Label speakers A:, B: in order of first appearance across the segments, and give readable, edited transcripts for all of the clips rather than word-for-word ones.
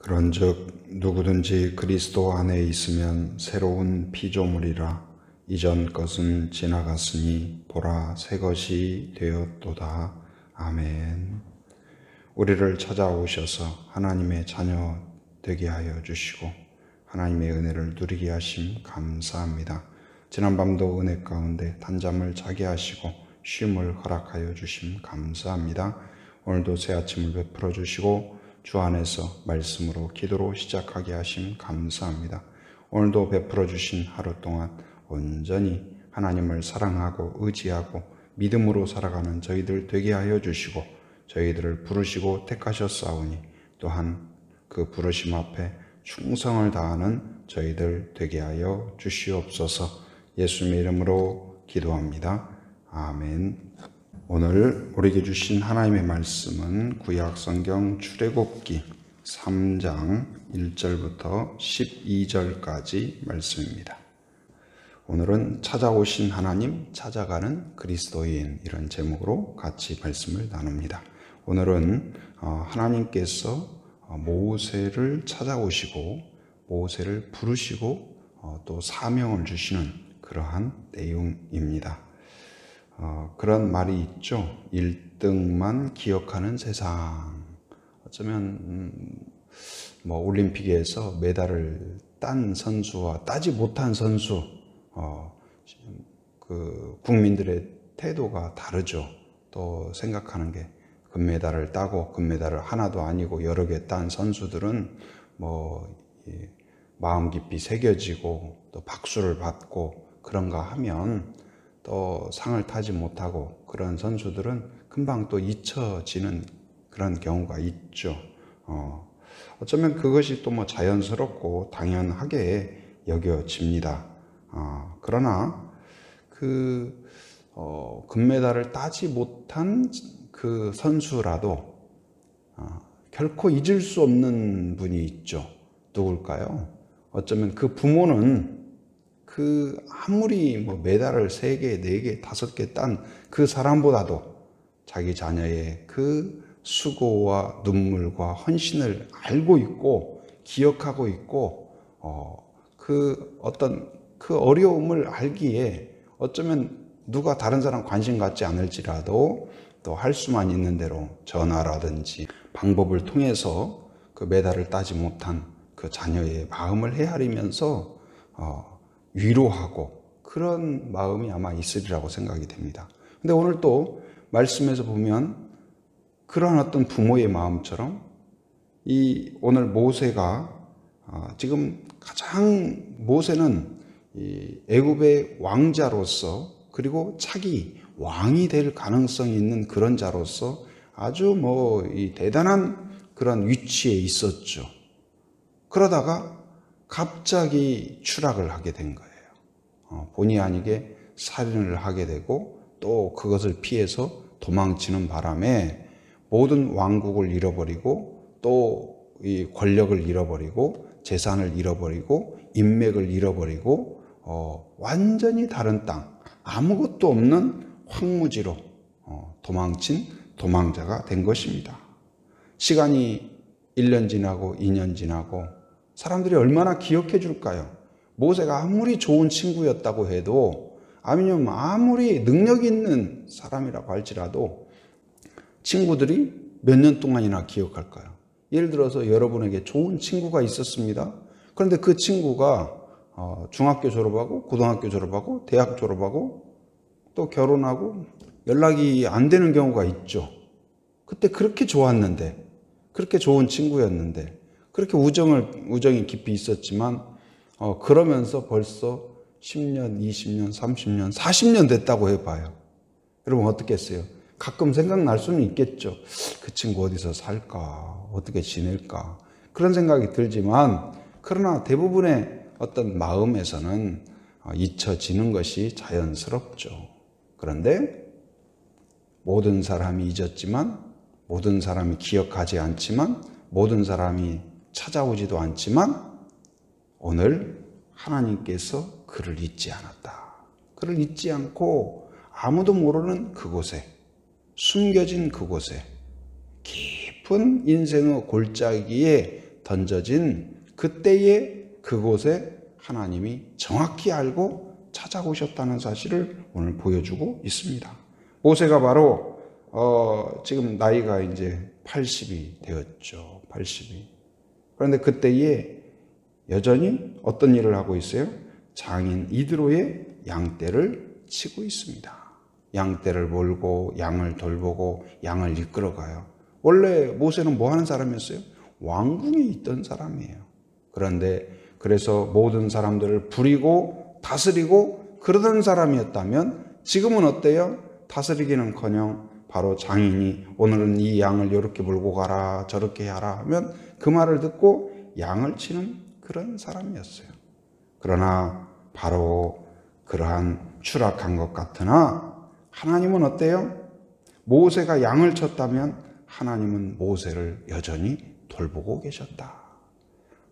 A: 그런즉 누구든지 그리스도 안에 있으면 새로운 피조물이라. 이전 것은 지나갔으니 보라 새 것이 되었도다. 아멘. 우리를 찾아오셔서 하나님의 자녀 되게 하여 주시고 하나님의 은혜를 누리게 하심 감사합니다. 지난밤도 은혜 가운데 단잠을 자게 하시고 쉼을 허락하여 주심 감사합니다. 오늘도 새 아침을 베풀어 주시고 주 안에서 말씀으로 기도로 시작하게 하심 감사합니다. 오늘도 베풀어 주신 하루 동안 온전히 하나님을 사랑하고 의지하고 믿음으로 살아가는 저희들 되게 하여 주시고 저희들을 부르시고 택하셨사오니 또한 그 부르심 앞에 충성을 다하는 저희들 되게 하여 주시옵소서. 예수님의 이름으로 기도합니다. 아멘. 오늘 우리에게 주신 하나님의 말씀은 구약 성경 출애굽기 3장 1절부터 12절까지 말씀입니다. 오늘은 찾아오신 하나님, 찾아가는 그리스도인, 이런 제목으로 같이 말씀을 나눕니다. 오늘은 하나님께서 모세를 찾아오시고 모세를 부르시고 또 사명을 주시는 그러한 내용입니다. 그런 말이 있죠. 1등만 기억하는 세상. 어쩌면 올림픽에서 메달을 딴 선수와 따지 못한 선수, 그 국민들의 태도가 다르죠. 또 생각하는 게 금메달을 따고 금메달을 하나도 아니고 여러 개 딴 선수들은 마음 깊이 새겨지고 또 박수를 받고 그런가 하면 또 상을 타지 못하고 그런 선수들은 금방 또 잊혀지는 그런 경우가 있죠. 어쩌면 그것이 또 자연스럽고 당연하게 여겨집니다. 그러나 그 금메달을 따지 못한 그 선수라도 결코 잊을 수 없는 분이 있죠. 누굴까요? 어쩌면 그 부모는 그 아무리 메달을 3개, 4개, 5개 딴 그 사람보다도 자기 자녀의 그 수고와 눈물과 헌신을 알고 있고 기억하고 있고 그 어떤 그 어려움을 알기에 어쩌면 누가 다른 사람 관심 갖지 않을지라도 또 할 수만 있는 대로 전화라든지 방법을 통해서 그 메달을 따지 못한 그 자녀의 마음을 헤아리면서 위로하고 그런 마음이 아마 있으리라고 생각이 됩니다. 근데 오늘 또 말씀에서 보면 그러한 어떤 부모의 마음처럼 이 오늘 모세가 지금 가장 모세는 이 애굽의 왕자로서 그리고 차기 왕이 될 가능성이 있는 그런 자로서 아주 이 대단한 그런 위치에 있었죠. 그러다가 갑자기 추락을 하게 된 거예요. 본의 아니게 살인을 하게 되고 또 그것을 피해서 도망치는 바람에 모든 왕국을 잃어버리고 또 이 권력을 잃어버리고 재산을 잃어버리고 인맥을 잃어버리고 완전히 다른 땅, 아무것도 없는 황무지로 도망친 도망자가 된 것입니다. 시간이 1년 지나고 2년 지나고 사람들이 얼마나 기억해 줄까요? 모세가 아무리 좋은 친구였다고 해도 아니면 아무리 능력 있는 사람이라고 할지라도 친구들이 몇 년 동안이나 기억할까요? 예를 들어서 여러분에게 좋은 친구가 있었습니다. 그런데 그 친구가 중학교 졸업하고 고등학교 졸업하고 대학 졸업하고 또 결혼하고 연락이 안 되는 경우가 있죠. 그때 그렇게 좋았는데, 그렇게 좋은 친구였는데, 그렇게 우정이 깊이 있었지만 그러면서 벌써 10년, 20년, 30년, 40년 됐다고 해봐요. 여러분 어떻겠어요? 가끔 생각날 수는 있겠죠. 그 친구 어디서 살까? 어떻게 지낼까? 그런 생각이 들지만 그러나 대부분의 어떤 마음에서는 잊혀지는 것이 자연스럽죠. 그런데 모든 사람이 잊었지만 모든 사람이 기억하지 않지만 모든 사람이 찾아오지도 않지만 오늘 하나님께서 그를 잊지 않았다. 그를 잊지 않고 아무도 모르는 그곳에 숨겨진 그곳에 깊은 인생의 골짜기에 던져진 그때에 그곳에 하나님이 정확히 알고 찾아오셨다는 사실을 오늘 보여주고 있습니다. 모세가 바로 지금 나이가 이제 80이 되었죠. 80이. 그런데 그때에 여전히 어떤 일을 하고 있어요? 장인 이드로의 양떼를 치고 있습니다. 양떼를 몰고 양을 돌보고 양을 이끌어가요. 원래 모세는 뭐 하는 사람이었어요? 왕궁에 있던 사람이에요. 그런데 그래서 모든 사람들을 부리고 다스리고 그러던 사람이었다면 지금은 어때요? 다스리기는커녕 바로 장인이 오늘은 이 양을 이렇게 몰고 가라 저렇게 하라 하면 그 말을 듣고 양을 치는 그런 사람이었어요. 그러나 바로 그러한 추락한 것 같으나 하나님은 어때요? 모세가 양을 쳤다면 하나님은 모세를 여전히 돌보고 계셨다.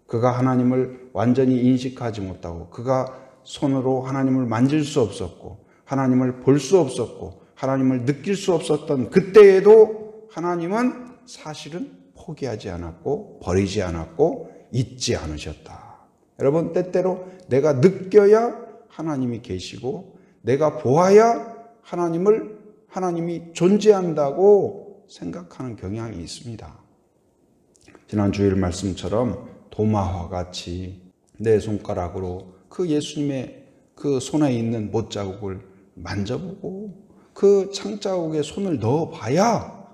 A: 그가 하나님을 완전히 인식하지 못하고 그가 손으로 하나님을 만질 수 없었고 하나님을 볼 수 없었고 하나님을 느낄 수 없었던 그때에도 하나님은 사실은 포기하지 않았고 버리지 않았고 잊지 않으셨다. 여러분, 때때로 내가 느껴야 하나님이 계시고 내가 보아야 하나님이 존재한다고 생각하는 경향이 있습니다. 지난 주일 말씀처럼 도마와 같이 내 손가락으로 그 예수님의 그 손에 있는 못자국을 만져보고 그 창자국에 손을 넣어봐야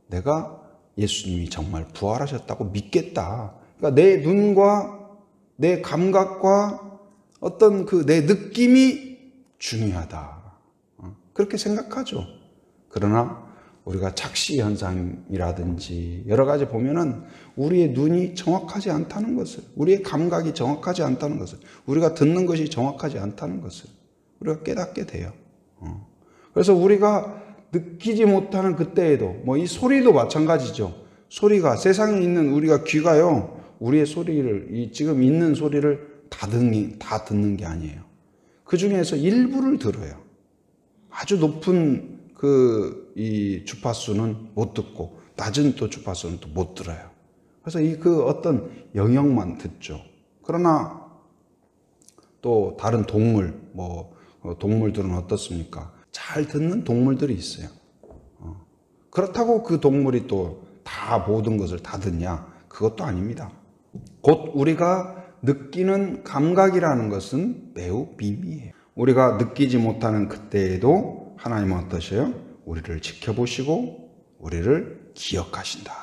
A: 내가 예수님이 정말 부활하셨다고 믿겠다. 그러니까 내 눈과 내 감각과 어떤 그 내 느낌이 중요하다. 그렇게 생각하죠. 그러나 우리가 착시 현상이라든지 여러 가지 보면은 우리의 눈이 정확하지 않다는 것을, 우리의 감각이 정확하지 않다는 것을, 우리가 듣는 것이 정확하지 않다는 것을 우리가 깨닫게 돼요. 그래서 우리가 느끼지 못하는 그때에도 이 소리도 마찬가지죠. 소리가 세상에 있는 우리가 귀가요, 우리의 소리를 이 지금 있는 소리를 다 듣는 게 아니에요. 그 중에서 일부를 들어요. 아주 높은 이 주파수는 못 듣고 낮은 또 주파수는 또 못 들어요. 그래서 그 어떤 영역만 듣죠. 그러나 또 다른 동물, 동물들은 어떻습니까? 잘 듣는 동물들이 있어요. 그렇다고 그 동물이 또 다 모든 것을 다 듣냐? 그것도 아닙니다. 곧 우리가 느끼는 감각이라는 것은 매우 미미해요. 우리가 느끼지 못하는 그때에도 하나님은 어떠셔요? 우리를 지켜보시고 우리를 기억하신다.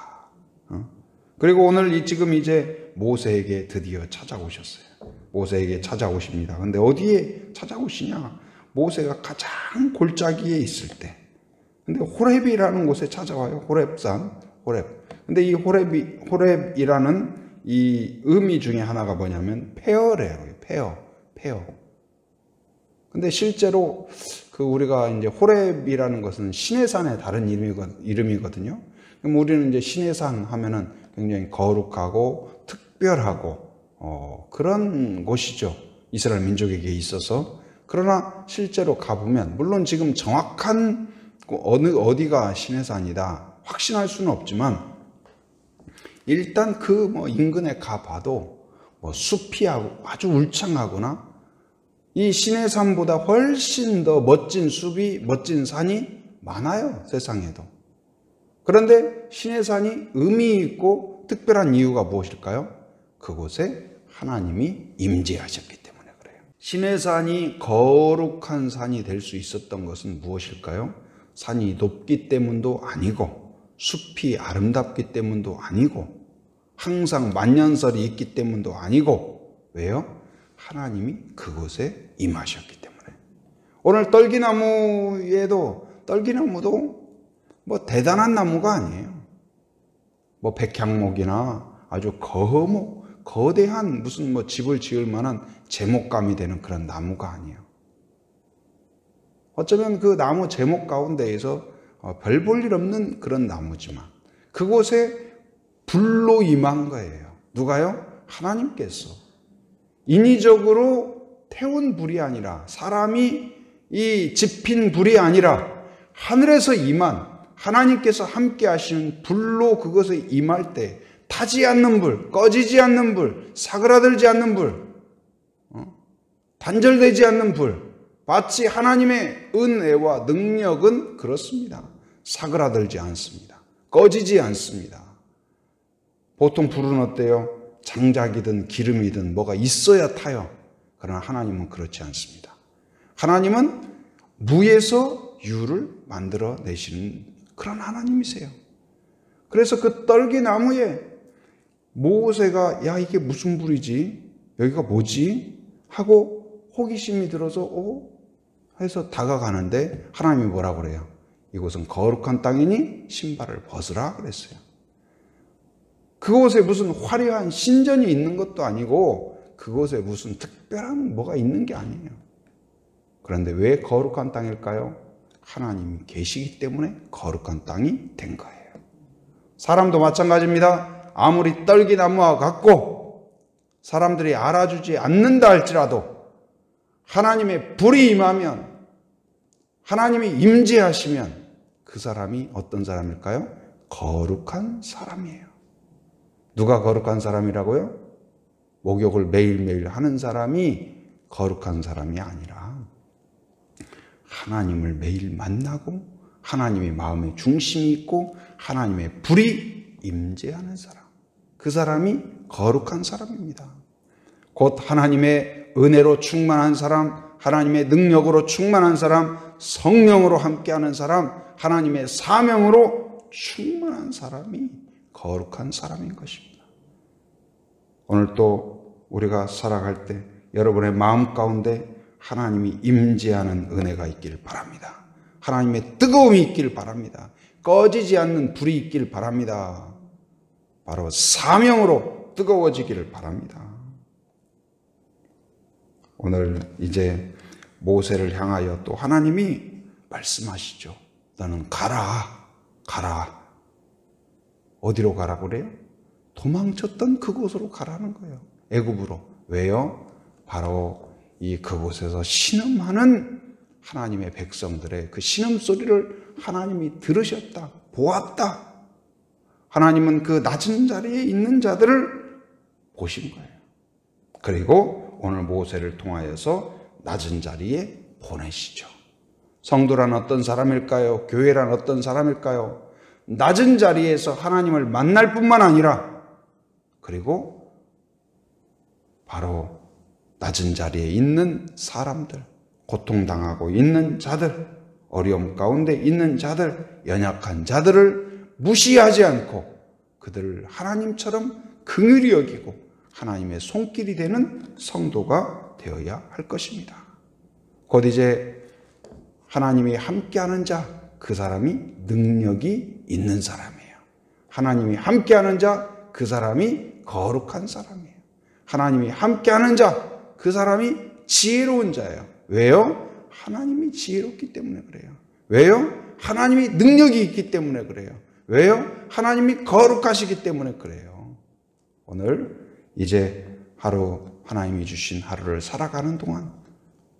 A: 그리고 오늘 지금 이제 모세에게 드디어 찾아오셨어요. 모세에게 찾아오십니다. 근데 어디에 찾아오시냐? 모세가 가장 골짜기에 있을 때. 근데 호렙이라는 곳에 찾아와요. 호렙산, 호렙. 근데 이 호렙이라는 이 의미 중에 하나가 뭐냐면 페어래요. 페어. 근데 실제로 우리가 이제 호렙이라는 것은 시내산의 다른 이름이거든요. 그럼 우리는 이제 시내산 하면은 굉장히 거룩하고 특별하고 그런 곳이죠. 이스라엘 민족에게 있어서. 그러나 실제로 가보면 물론 지금 정확한 어디가 시내산이다 확신할 수는 없지만 일단 인근에 가봐도 숲이 아주 울창하거나 이 시내산보다 훨씬 더 멋진 숲이, 멋진 산이 많아요, 세상에도. 그런데 시내산이 의미 있고 특별한 이유가 무엇일까요? 그곳에 하나님이 임재하셨기 때문에 그래요. 시내산이 거룩한 산이 될 수 있었던 것은 무엇일까요? 산이 높기 때문도 아니고, 숲이 아름답기 때문도 아니고, 항상 만년설이 있기 때문도 아니고, 왜요? 하나님이 그곳에 임하셨기 때문에. 오늘 떨기나무도 대단한 나무가 아니에요. 백향목이나 아주 거대한 무슨 집을 지을 만한 제목감이 되는 그런 나무가 아니에요. 어쩌면 그 나무 제목 가운데에서 별 볼 일 없는 그런 나무지만 그곳에 불로 임한 거예요. 누가요? 하나님께서. 인위적으로 태운 불이 아니라, 사람이 이 지핀 불이 아니라 하늘에서 임한 하나님께서 함께 하시는 불로 그것에 임할 때 타지 않는 불, 꺼지지 않는 불, 사그라들지 않는 불, 단절되지 않는 불. 마치 하나님의 은혜와 능력은 그렇습니다. 사그라들지 않습니다. 꺼지지 않습니다. 보통 불은 어때요? 장작이든 기름이든 뭐가 있어야 타요. 그러나 하나님은 그렇지 않습니다. 하나님은 무에서 유를 만들어 내시는 그런 하나님이세요. 그래서 그 떨기나무에 모세가 야 이게 무슨 불이지? 여기가 뭐지? 하고 호기심이 들어서 해서 다가가는데 하나님이 뭐라고 그래요? 이곳은 거룩한 땅이니 신발을 벗으라 그랬어요. 그곳에 무슨 화려한 신전이 있는 것도 아니고 그곳에 무슨 특별한 뭐가 있는 게 아니에요. 그런데 왜 거룩한 땅일까요? 하나님이 계시기 때문에 거룩한 땅이 된 거예요. 사람도 마찬가지입니다. 아무리 떨기나무와 같고 사람들이 알아주지 않는다 할지라도 하나님의 불이 임하면, 하나님이 임재하시면 그 사람이 어떤 사람일까요? 거룩한 사람이에요. 누가 거룩한 사람이라고요? 목욕을 매일매일 하는 사람이 거룩한 사람이 아니라 하나님을 매일 만나고 하나님의 마음에 중심이 있고 하나님의 불이 임재하는 사람, 그 사람이 거룩한 사람입니다. 곧 하나님의 은혜로 충만한 사람, 하나님의 능력으로 충만한 사람, 성령으로 함께하는 사람, 하나님의 사명으로 충만한 사람이 거룩한 사람인 것입니다. 오늘 또 우리가 살아갈 때 여러분의 마음 가운데 하나님이 임재하는 은혜가 있길 바랍니다. 하나님의 뜨거움이 있길 바랍니다. 꺼지지 않는 불이 있길 바랍니다. 바로 사명으로 뜨거워지기를 바랍니다. 오늘 이제 모세를 향하여 또 하나님이 말씀하시죠. 너는 가라. 어디로 가라고 그래요? 도망쳤던 그곳으로 가라는 거예요. 애굽으로. 왜요? 바로 그곳에서 신음하는 하나님의 백성들의 그 신음소리를 하나님이 들으셨다, 보았다. 하나님은 그 낮은 자리에 있는 자들을 보신 거예요. 그리고 오늘 모세를 통하여서 낮은 자리에 보내시죠. 성도란 어떤 사람일까요? 교회란 어떤 사람일까요? 낮은 자리에서 하나님을 만날 뿐만 아니라 그리고 바로 낮은 자리에 있는 사람들, 고통당하고 있는 자들, 어려움 가운데 있는 자들, 연약한 자들을 무시하지 않고 그들을 하나님처럼 긍휼히 여기고 하나님의 손길이 되는 성도가 되어야 할 것입니다. 곧 이제 하나님이 함께하는 자, 그 사람이 능력이 있는 사람이에요. 하나님이 함께하는 자, 그 사람이 거룩한 사람이에요. 하나님이 함께하는 자, 그 사람이 지혜로운 자예요. 왜요? 하나님이 지혜롭기 때문에 그래요. 왜요? 하나님이 능력이 있기 때문에 그래요. 왜요? 하나님이 거룩하시기 때문에 그래요. 오늘 이제 하루 하나님이 주신 하루를 살아가는 동안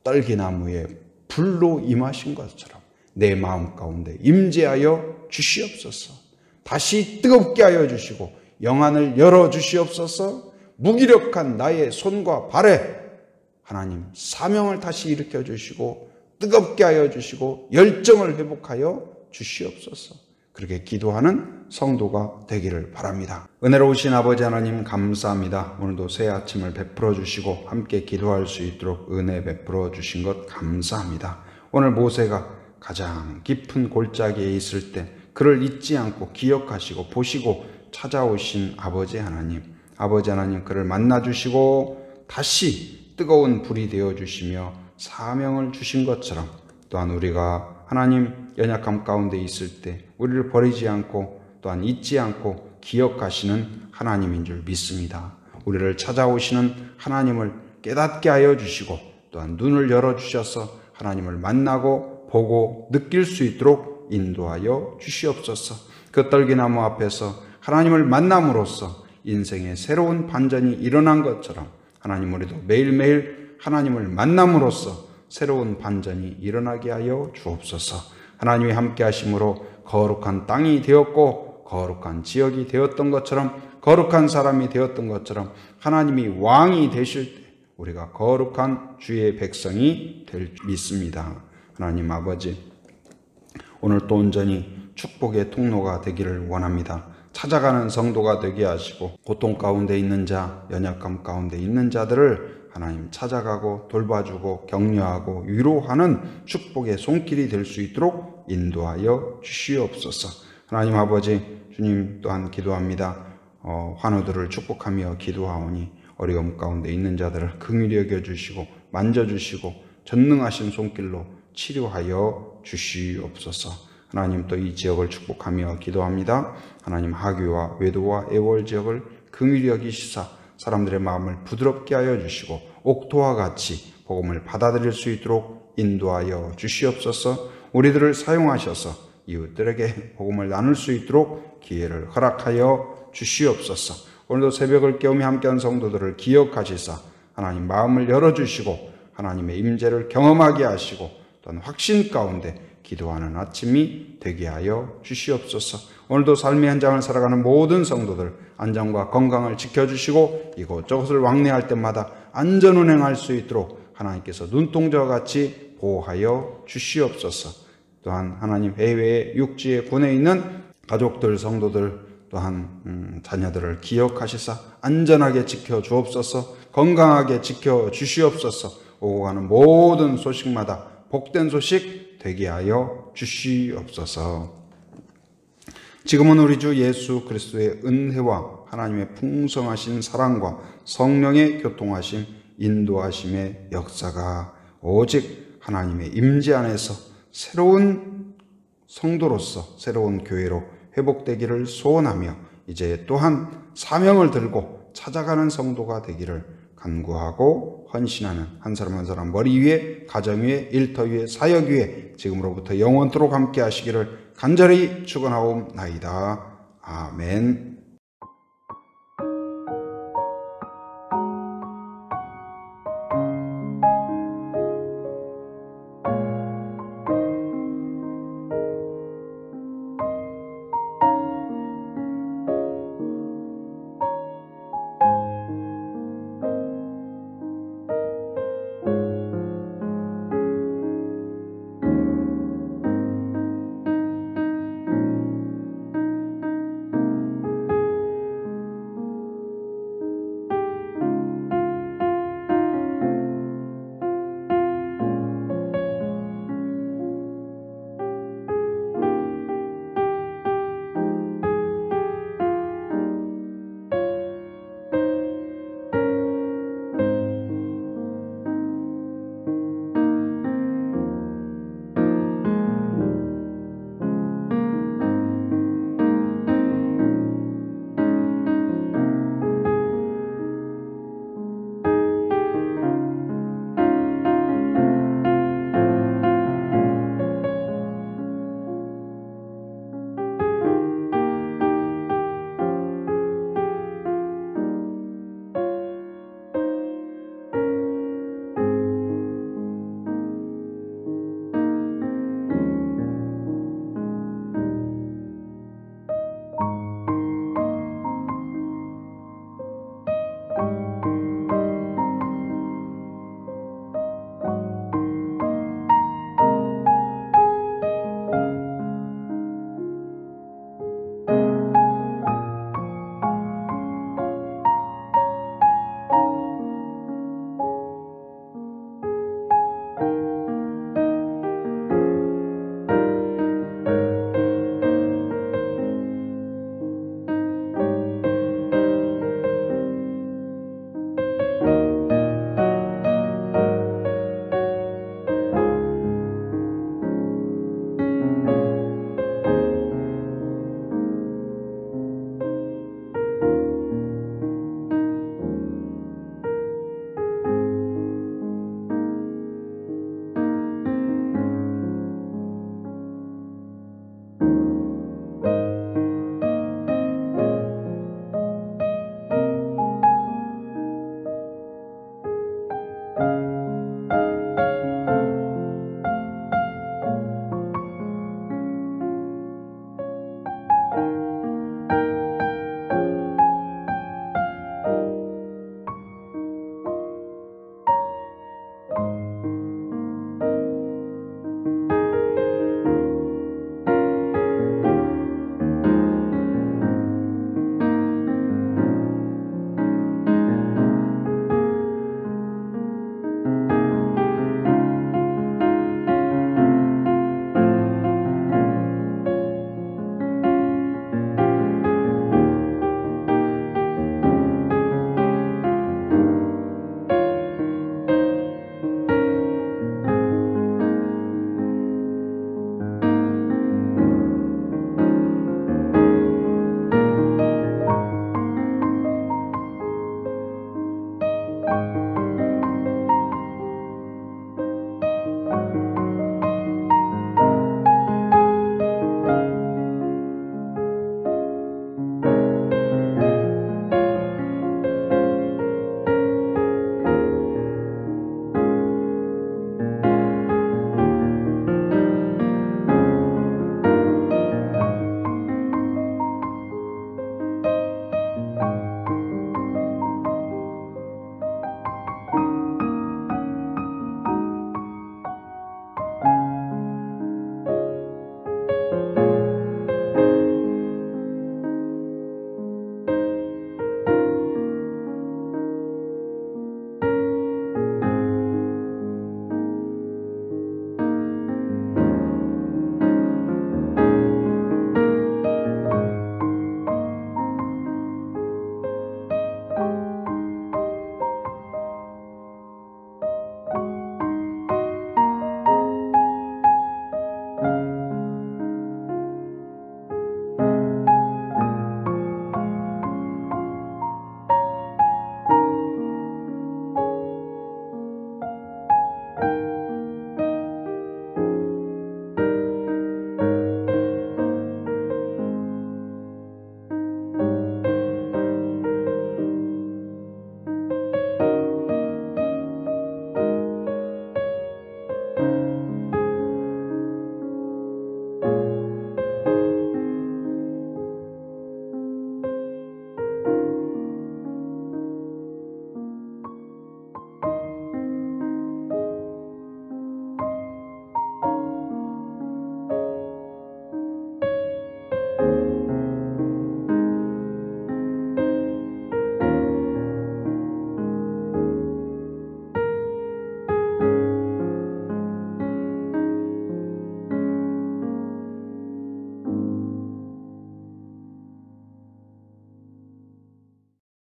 A: 떨기나무에 불로 임하신 것처럼 내 마음 가운데 임재하여 주시옵소서. 다시 뜨겁게 하여 주시고 영안을 열어 주시옵소서. 무기력한 나의 손과 발에 하나님 사명을 다시 일으켜 주시고 뜨겁게 하여 주시고 열정을 회복하여 주시옵소서. 그렇게 기도하는 성도가 되기를 바랍니다. 은혜로우신 아버지 하나님 감사합니다. 오늘도 새 아침을 베풀어 주시고 함께 기도할 수 있도록 은혜 베풀어 주신 것 감사합니다. 오늘 모세가 가장 깊은 골짜기에 있을 때 그를 잊지 않고 기억하시고 보시고 찾아오신 아버지 하나님 그를 만나 주시고 다시 뜨거운 불이 되어 주시며 사명을 주신 것처럼 또한 우리가 하나님 연약함 가운데 있을 때 우리를 버리지 않고 또한 잊지 않고 기억하시는 하나님인 줄 믿습니다. 우리를 찾아오시는 하나님을 깨닫게 하여 주시고 또한 눈을 열어주셔서 하나님을 만나고 보고 느낄 수 있도록 인도하여 주시옵소서. 그 떨기나무 앞에서 하나님을 만남으로써 인생의 새로운 반전이 일어난 것처럼 하나님 우리도 매일매일 하나님을 만남으로써 새로운 반전이 일어나게 하여 주옵소서. 하나님이 함께 하심으로 거룩한 땅이 되었고 거룩한 지역이 되었던 것처럼 거룩한 사람이 되었던 것처럼 하나님이 왕이 되실 때 우리가 거룩한 주의 백성이 될 줄 믿습니다. 하나님 아버지, 오늘 또 온전히 축복의 통로가 되기를 원합니다. 찾아가는 성도가 되게 하시고 고통 가운데 있는 자, 연약감 가운데 있는 자들을 하나님 찾아가고 돌봐주고 격려하고 위로하는 축복의 손길이 될 수 있도록 인도하여 주시옵소서. 하나님 아버지, 주님 또한 기도합니다. 환우들을 축복하며 기도하오니 어려움 가운데 있는 자들을 긍휼히 여겨주시고 만져주시고 전능하신 손길로 치료하여 주시옵소서. 하나님 또 이 지역을 축복하며 기도합니다. 하나님 하교와 외도와 애월 지역을 긍휼히 여기시사 사람들의 마음을 부드럽게 하여 주시고 옥토와 같이 복음을 받아들일 수 있도록 인도하여 주시옵소서. 우리들을 사용하셔서 이웃들에게 복음을 나눌 수 있도록 기회를 허락하여 주시옵소서. 오늘도 새벽을 깨우며 함께한 성도들을 기억하시사 하나님 마음을 열어주시고 하나님의 임재를 경험하게 하시고 또한 확신 가운데 기도하는 아침이 되게 하여 주시옵소서. 오늘도 삶의 현장을 살아가는 모든 성도들 안전과 건강을 지켜주시고 이곳저곳을 왕래할 때마다 안전운행할 수 있도록 하나님께서 눈동자와 같이 보호하여 주시옵소서. 또한 하나님 해외에 육지에 군에 있는 가족들 성도들 또한 자녀들을 기억하시사 안전하게 지켜주옵소서. 건강하게 지켜주시옵소서. 오고 가는 모든 소식마다 복된 소식 되게 하여 주시옵소서. 지금은 우리 주 예수 그리스도의 은혜와 하나님의 풍성하신 사랑과 성령의 교통하심, 인도하심의 역사가 오직 하나님의 임재 안에서 새로운 성도로서 새로운 교회로 회복되기를 소원하며 이제 또한 사명을 들고 찾아가는 성도가 되기를 간구하고 헌신하는 한 사람 한 사람 머리 위에, 가정 위에, 일터 위에, 사역 위에 지금으로부터 영원토록 함께 하시기를 간절히 축원하옵나이다. 아멘.